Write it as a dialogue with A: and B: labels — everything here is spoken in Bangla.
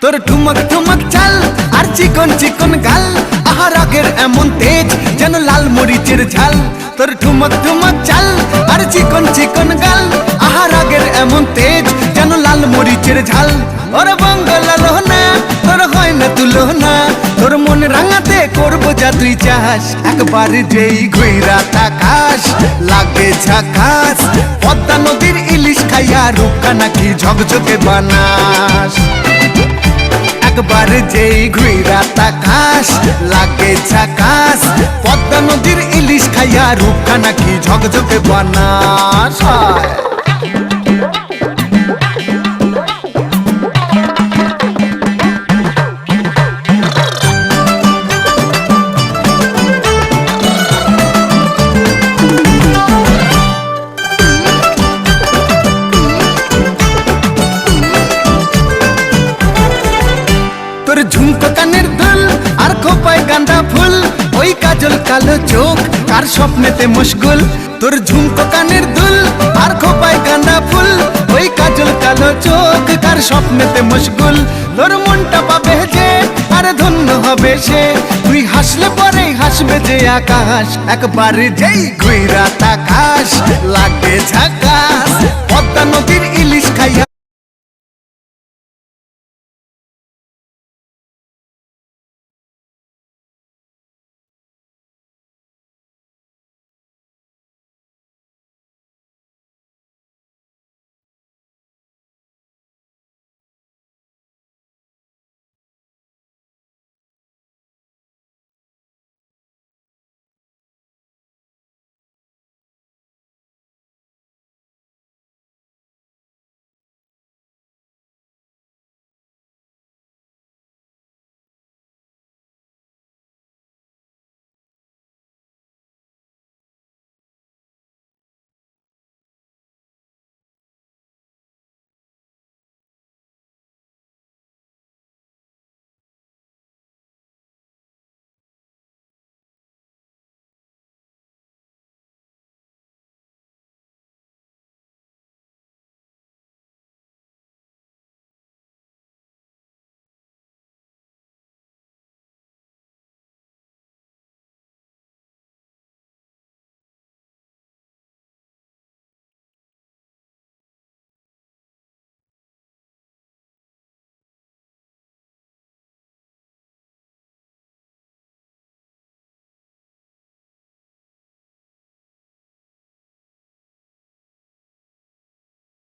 A: তোর ঠুমক ঠুমক চাল আর চিকন চিকন গাল, আহা রাগের এমন তেজ যেন লাল মরিচের ঝাল। তোর ঠুমক ঠুমক চাল আর চিকন চিকন গাল, আহা রাগের এমন তেজ যেন লাল মরিচের ঝাল। ওরে বঙ্গলালো না তোর হয় না তুলনা, তোর মন রাঙাতে করবো যা তুই চাস। একবার যেই ঘুইরা তাকাস লাগে ঝাকাস, পদ্মা নদীর ইলিশ খাইয়া রূপকা নাকি ঝকঝকে বানাস। একবার যেই ঘুইরা তাকাস লাগে ঝাকাস, পদ্মা নদীর ইলিশ খাইয়া রূপকা নাকি ঝকঝকে বানাস। তোর ঝুমকো কানের দুল আর খোপায় গাঁদা ফুল, ওই কাজল কালো চোখ কার স্বপ্নেতে মুশগুল। তোর ঝুমকো কানের দুল আর খোপায় গাঁদা ফুল, ওই কাজল কালো চোখ কার স্বপ্নেতে মুশগুল। তোর মনটা পাবে যে আর ধন্য হবে সে, তুই হাসলে পরেই হাসবে যে আকাশ। একবার যেই ঘুইরা তাকাস লাগে ঝাকাস, পদ্মা নদীর ইলিশ